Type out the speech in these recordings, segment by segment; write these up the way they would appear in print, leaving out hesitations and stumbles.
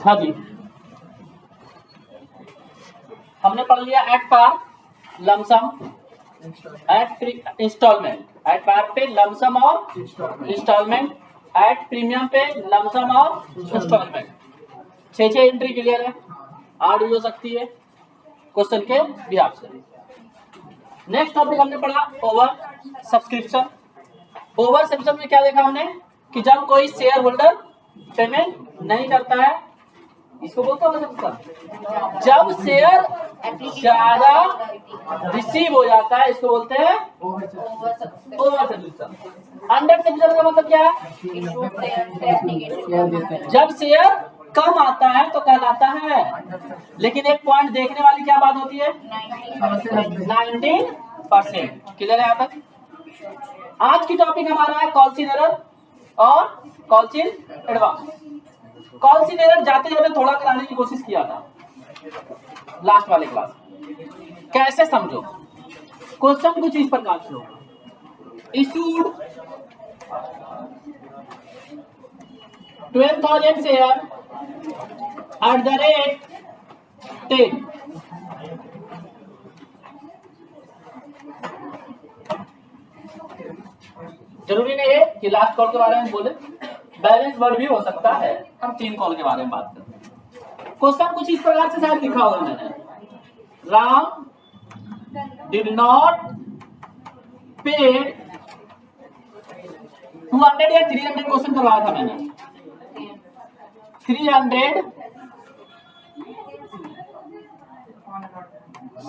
हाँ जी, हमने पढ़ लिया at par, lump sum, at installment, at par पे लमसम और इंस्टॉलमेंट, एट प्रीमियम पे लमसम और इंस्टॉलमेंट। 6 एंट्री क्लियर है, 8 भी हो सकती है क्वेश्चन के बिहाफ से। नेक्स्ट टॉपिक हमने पढ़ा ओवर सब्सक्रिप्शन। ओवर सब्सक्रिप्शन में क्या देखा हमने कि जब कोई शेयर होल्डर पेमेंट नहीं करता है, इसको बोलते हैं सब्सक्रिप्शन। जब शेयर ज्यादा रिसीव हो जाता है, इसको बोलते हैं ओवर सब्सक्रिप्शन। अंडर सब्सक्रिप्शन का मतलब क्या है? जब शेयर कम आता है तो कहलाता है। लेकिन एक पॉइंट देखने वाली क्या बात होती है, 19%। क्लियर है यहाँ तक? आज की टॉपिक हमारा है कॉल्स इन एरर और calls in advance. Calls in error जाते जाते थोड़ा कराने की कोशिश किया था लास्ट वाले क्लास। कैसे समझो, क्वेश्चन कुछ इस प्रकार से होगा, issued 12,000 share at the rate 10। जरूरी नहीं है कि लास्ट कॉल के बारे में बोले, बैलेंस वर्ड भी हो सकता है। हम 3 कॉल के बारे में बात करते हैं। क्वेश्चन कुछ इस प्रकार से शायद लिखा होगा मैंने, राम डिड नॉट पेड 200 या 300 क्वेश्चन करवाया था मैंने। 300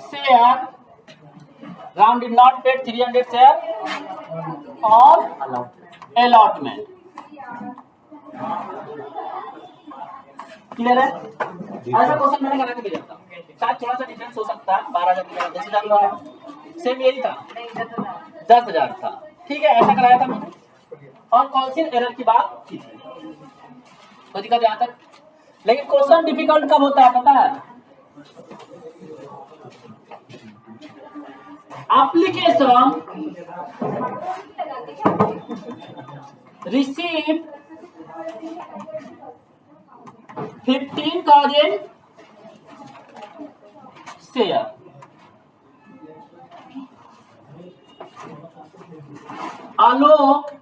share, Ram did not pay 300 share on allotment। Clear है? ऐसा क्वेश्चन मैंने करा के भेजा था, शायद थोड़ा सा डिफरेंस हो सकता है। 12,000 की जगह 10,000 का सेम यही था, 10,000 था। ठीक है, ऐसा कराया था मैंने और कॉल्स इन एरर की बात की थी। कोई दिक्कत यहाँ तक? लेकिन क्वेश्चन डिफिकल्ट कब होता है पता है? Application receive 15,000 share, Alok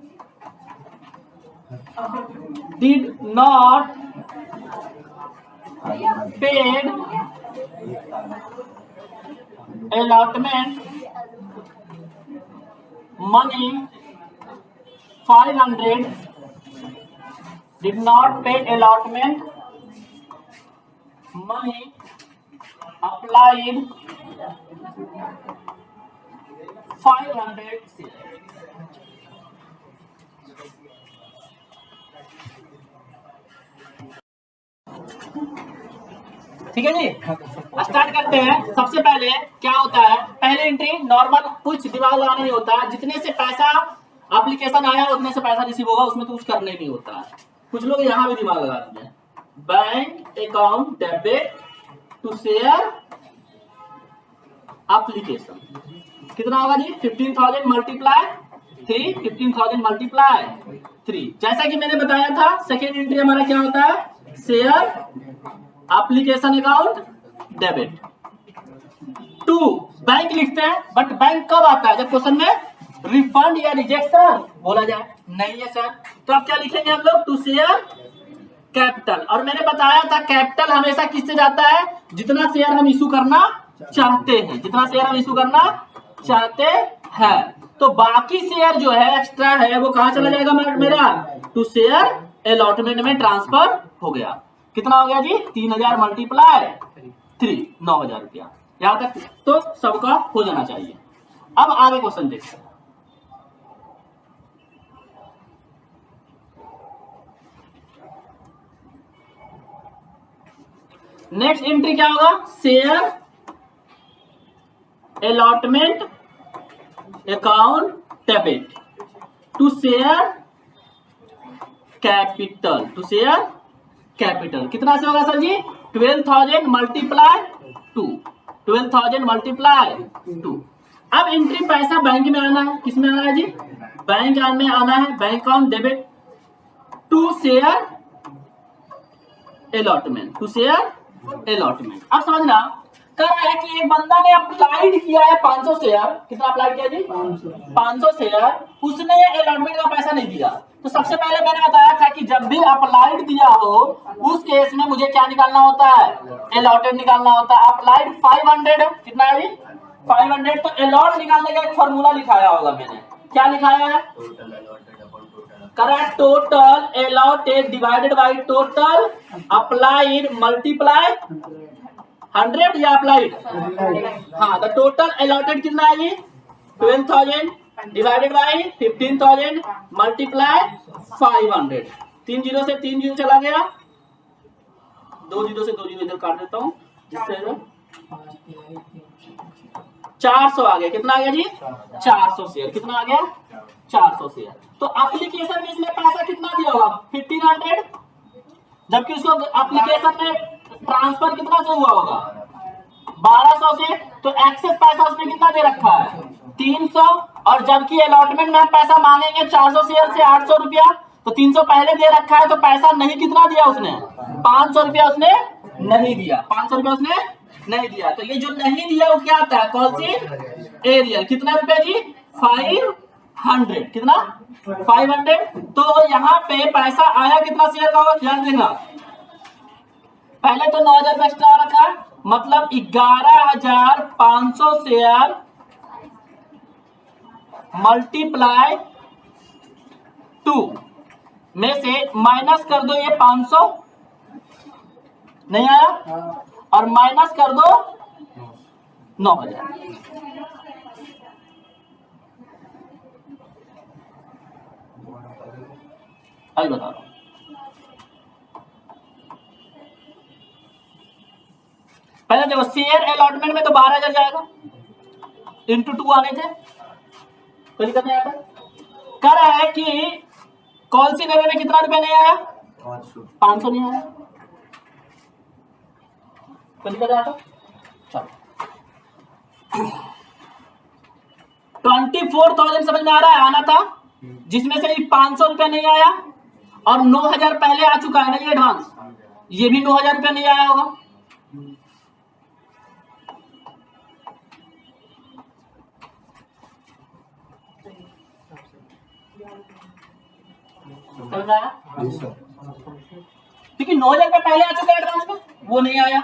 did not paid allotment money 500, did not pay allotment money applied 500 share। ठीक है जी, स्टार्ट करते हैं। सबसे पहले क्या होता है, पहले एंट्री नॉर्मल, कुछ दिमाग लगाना नहीं होता। जितने से पैसा एप्लीकेशन आया उतने से पैसा रिसीव होगा, उसमें तो कुछ करने नहीं होता है। कुछ लोग यहाँ भी दिमाग लगाते हैं। Bank account debit to share application कितना होगा जी? 15,000 मल्टीप्लाई 3, 15,000 मल्टीप्लाई 3। जैसा कि मैंने बताया था, सेकेंड एंट्री हमारा क्या होता है, share application account debit to bank लिखते हैं। बट बैंक कब आता है? जब क्वेश्चन में रिफंड या रिजेक्शन बोला जाए। नहीं है सर, तो अब क्या लिखेंगे हम लोग? To share capital. और मैंने बताया था कैपिटल हमेशा किससे जाता है? जितना शेयर हम इशू करना चाहते हैं, जितना शेयर हम इशू करना चाहते हैं। तो बाकी शेयर जो है एक्स्ट्रा है वो कहां चला जाएगा मेरा? टू शेयर अलॉटमेंट में ट्रांसफर हो गया। कितना हो गया जी? 3,000 मल्टीप्लाई 3, 9,000 रुपया। यहां तक तो सबका हो जाना चाहिए। अब आगे क्वेश्चन देखते हैं। नेक्स्ट एंट्री क्या होगा? Share allotment account debit to share capital, to share capital. कितना से होगा सर जी? 12,000 मल्टीप्लाई 2, 12,000 मल्टीप्लाई 2। अब एंट्री पैसा बैंक में आना है। किस में आना है जी? बैंक में आना है। Bank account debit to share allotment, to share allotment. अब समझना, कर रहा है कि एक बंदा ने अप्लाइड किया है 500 शेयर, कितना अप्लाई किया जी 500 शेयर, उसने अलॉटमेंट का पैसा नहीं दिया। तो सबसे पहले मैंने बताया था कि जब भी अप्लाइड दिया हो उस केस में मुझे क्या निकालना होता है, अलॉटेड निकालना होता है। अप्लाइड 500, कितना है जी 500, तो अलॉट निकालने का एक फॉर्मूला लिखाया होगा मैंने, क्या लिखाया है, correct, total allotted divided by total applied multiply 100 या अप्लाइड, हाँ, द टोटल अलॉटेड कितना है जी 12,000 डिवाइडेड बाय 15,000 मल्टीप्लाई 500। 3 जीरो से 3 जीरो चला गया, 2 जीरो से 2 जीरो इधर काट देता हूँ, जिससे 400 आ गया। कितना आ गया जी 400 शेयर, कितना आ गया 400 शेयर। तो एप्लीकेशन में इसने पैसा कितना दिया होगा 1500, जबकि उसको एप्लीकेशन में ट्रांसफर कितना से हुआ होगा 1200 से, तो एक्सेस पैसा उसने कितना दे रखा है 300, और जबकि अलॉटमेंट में हम पैसा मांगेंगे 400 शेयर से 800 रुपया, तो 300 पहले दे रखा है, तो पैसा नहीं कितना दिया उसने 500 रुपया उसने नहीं दिया, 500 रुपया उसने नहीं दिया। तो ये जो नहीं दिया वो क्या आता है, कौन सी एरियर, कितना रुपया जी 500, कितना 500। तो यहाँ पे पैसा आया कितना शेयर का होगा, ध्यान देना, पहले तो 9,000 रुपया एक्स्ट्रा रखा, मतलब 11,500 शेयर मल्टीप्लाई 2 में से माइनस कर दो ये 500, नहीं आया, और माइनस कर दो 9,000। अभी बता रहा हूं, पहले देखो शेयर अलॉटमेंट में तो 12,000 जाएगा, इंटू 2 आने थे, कोई दिक्कत नहीं आता। कह रहा है कि कौन सी नरे में कितना रुपया नहीं आया 500 नहीं आया, कोई दिक्कत आता। चलो 24,000 समझ में आ रहा है, आना था, जिसमें से 500 रुपया नहीं आया, और 9,000 पहले आ चुका है ना ये एडवांस, ये भी 9,000 रुपया नहीं आया होगा। क्योंकि 9,000 रुपया पहले आ चुका है एडवांस में, वो नहीं आया,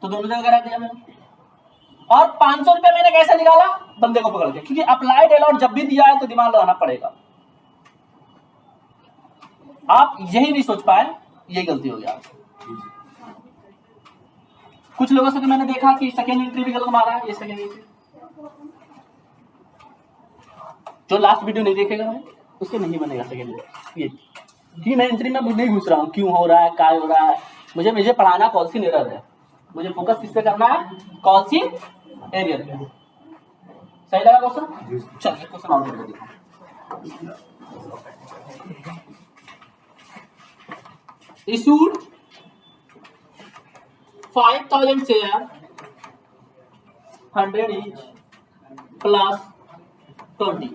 तो दोनों जगह करा दिया मैंने। और 500 रुपया मैंने कैसे निकाला, बंदे को पकड़ के, क्योंकि अप्लाइड अलॉट जब भी दिया है तो दिमाग लगाना पड़ेगा। आप यही नहीं सोच पाए, यही गलती हो गया। कुछ लोगों से तो मैंने देखा कि सेकेंड एंट्री भी गलत मारा है, ये सेकेंड एंट्री, जो लास्ट वीडियो नहीं देखेगा भाई उससे नहीं बनेगा सेकेंड एंट्री। ये कि मैं एंट्री में नहीं घुस रहा हूँ, क्यों हो रहा है, क्या हो रहा है, मुझे पढ़ाना कौन सी एरर है, मुझे फोकस किस पे करना है, कौन सी एरियर पे। सही लगा क्वेश्चन, चलिए क्वेश्चन और कर देता हूं। Issued 5,000 share 100 each plus 20।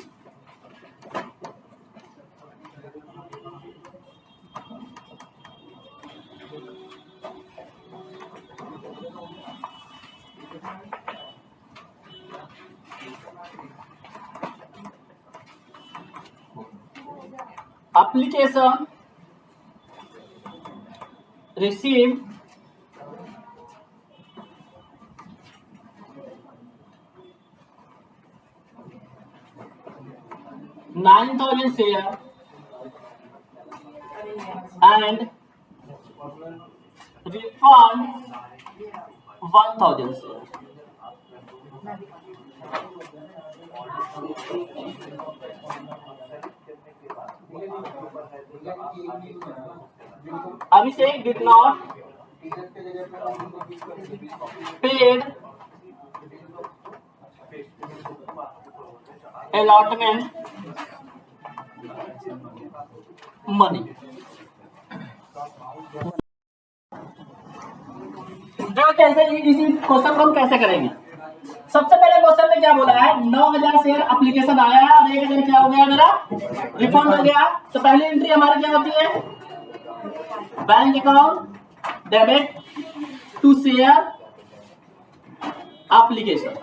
Application received 9,000 share and refund 1,000 share। Abhishek did not paid allotment money। जो कैसे इसी क्वेश्चन को हम कैसे करेंगे, सबसे पहले क्वेश्चन में क्या बोला है, 9,000 शेयर एप्लीकेशन आया है और 1,000 क्या हो गया मेरा रिफंड हो गया। तो पहली एंट्री हमारी क्या होती है, bank account debit to share application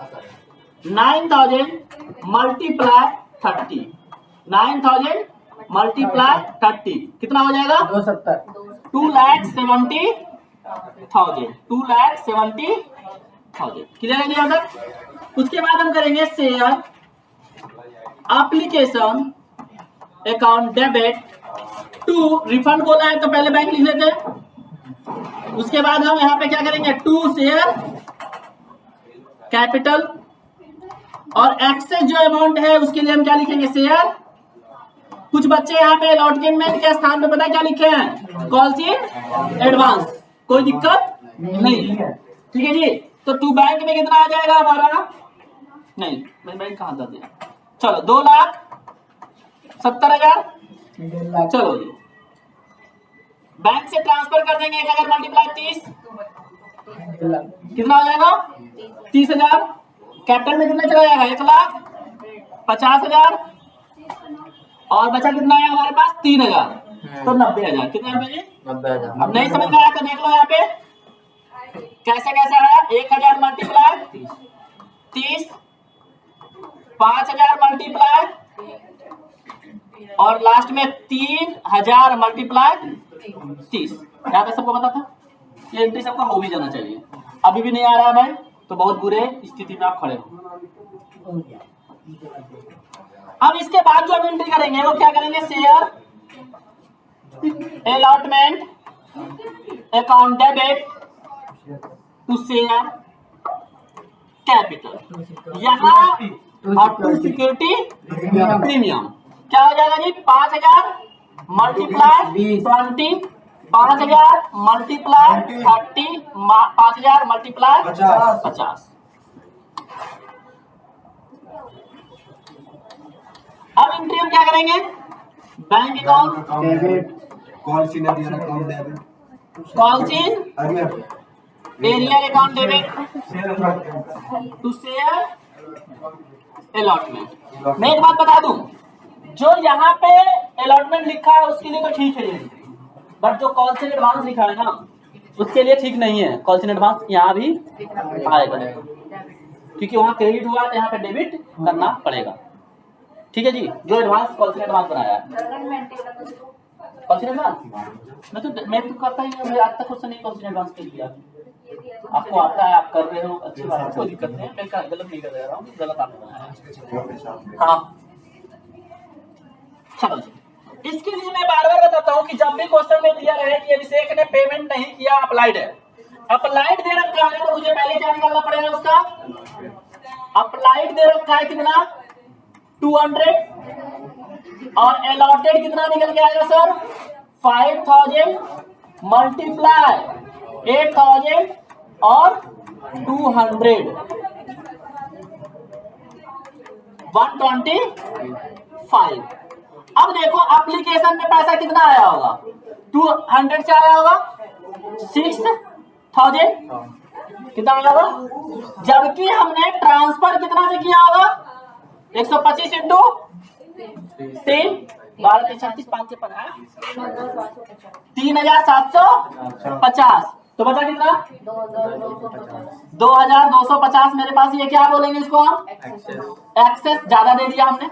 9000 multiply 30, 9000 multiply 30 कितना हो जाएगा? 2,70,000, 2,70,000 क्लियर है यहाँ तक? उसके बाद हम करेंगे share application account debit to, refund बोला है तो पहले बैंक लिख लेते हैं। उसके बाद हम यहाँ पे क्या करेंगे? टू शेयर कैपिटल, और एक्सेस जो अमाउंट है उसके लिए हम क्या लिखेंगे? शेयर। कुछ बच्चे यहाँ पे अलॉटमेंट के स्थान पे पता है क्या लिखे हैं? Calls in advance. कोई दिक्कत नहीं है, ठीक है जी। तो टू बैंक में कितना आ जाएगा हमारा? नहीं, मैं बैंक कहाँ था दिया? चलो 2,70,000। चलो जी, बैंक से ट्रांसफर कर देंगे 1,000 मल्टीप्लाई 30, कितना हो जाएगा? 30,000। कैपिटल में कितना चला जाएगा? 1,50,000। और बचा कितना है हमारे पास? 3,000, तो 90,000। कितना रुपए जी? 90,000। अब नहीं समझ में आया तो देख लो यहाँ पे कैसे कैसे है। 1,000 मल्टीप्लाई 30, 5,000 मल्टीप्लाई, और लास्ट में 3,000 मल्टीप्लाई 30। यहाँ पे सबको पता था? ये एंट्री सबका हो भी जाना चाहिए। अभी भी नहीं आ रहा है भाई तो बहुत बुरे स्थिति में आप खड़े हो। अब इसके बाद जो हम एंट्री करेंगे वो क्या करेंगे? Share allotment account debit to share capital, यहाँ और टू सिक्योरिटी प्रीमियम। क्या हो जाएगा जी? 5,000 मल्टीप्लाई 20, 5,000 मल्टीप्लाई 30, 5,000 मल्टीप्लाई 50। अब एंट्री हम क्या करेंगे? Bank account debit, calls in arrears account debit to share allotment. मैं एक बात बता दूं, जो यहाँ पे अलॉटमेंट लिखा है उसके लिए तो ठीक है ये, बट जो कॉल्स इन एडवांस लिखा है ना उसके लिए ठीक नहीं है। कॉल्स इन एडवांस यहाँ भी आएगा क्योंकि वहां क्रेडिट हुआ तो यहाँ पे डेबिट करना पड़ेगा, ठीक है जी। जो एडवांस कॉल्स इन एडवांस बनाया है, कॉल्स इन एडवांस मैं तो करता ही हूँ। आज तक उससे नहीं कॉल्स इन एडवांस के लिया। आपको आता है, आप कर रहे हो, अच्छी बात है, कोई दिक्कत नहीं है। मैं गलत नहीं कर रहा हूँ, गलत आपने बनाया। हाँ चलो जी, इसके लिए मैं बार बार बताता हूँ कि जब भी क्वेश्चन में दिया रहे कि अभिषेक ने पेमेंट नहीं किया, अप्लाइड है, अप्लाइड दे रखा है तो मुझे पहले क्या निकालना पड़ेगा उसका? अप्लाइड दे रखा है कितना? 200, और अलॉटेड कितना निकल के आएगा सर? 5,000 मल्टीप्लाई 8,000 और 200, 125। अब देखो एप्लीकेशन में पैसा कितना आया होगा? 200 से आया होगा 6,000, कितना आया होगा? जबकि हमने ट्रांसफर कितना से किया होगा? 125 इंटू 3, 12, 36, 5 से 3,750। तो बचा कितना? 2,250 मेरे पास। ये क्या बोलेंगे इसको हम? एक्सेस ज्यादा दे दिया हमने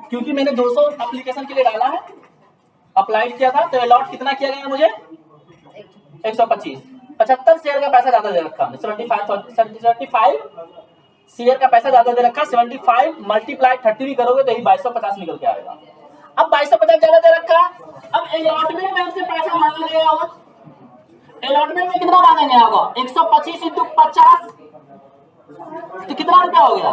क्योंकि मैंने 200 एप्लीकेशन के लिए डाला है, अप्लाइड किया था, तो अलॉट कितना किया गया मुझे? 125। 75 शेयर का पैसा ज्यादा दे रखा हमने, 75 शेयर का पैसा ज्यादा दे रखा। 75 मल्टीप्लाई 30 भी करोगे तो यही 2,250 निकल के आएगा। अब 2,250 ज्यादा दे रखा। अब अलॉटमेंट में हमसे पैसा मांगा गया होगा, अलॉटमेंट में कितना मांगेंगे होगा? 125 इंटू 50 तो कितना रुपया हो गया?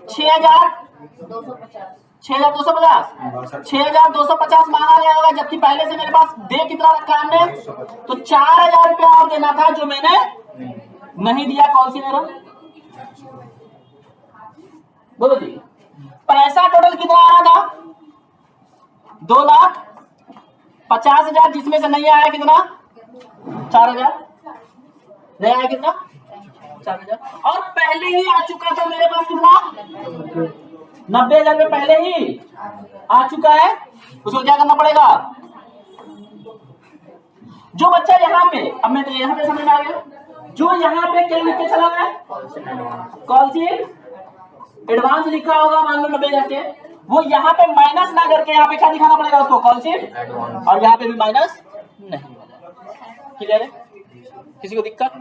6,250 मांगा गया होगा, जबकि पहले से मेरे पास दे कितना रखा हमने? तो 4,000 रुपया और देना था जो मैंने नहीं दिया। कौन सी मेरा? बोलो जी, पैसा टोटल कितना आ रहा था? 2,50,000, जिसमें से नहीं आया कितना? 4,000। नहीं आया कितना? 4,000। और पहले ही आ चुका था मेरे पास कितना? 90,000 रुपये पहले ही आ चुका है। उसको क्या करना पड़ेगा? जो बच्चा यहाँ पे, अब मैं यहाँ पे समझ में आ गया, जो यहाँ पे क्या लिख के चला गया, कॉलशीट एडवांस लिखा होगा मान लो 90 करके, वो यहाँ पे माइनस ना करके यहाँ पे क्या दिखाना पड़ेगा उसको, कॉलशीट, और यहाँ पे भी माइनस नहीं। क्लियर है? किसी को दिक्कत?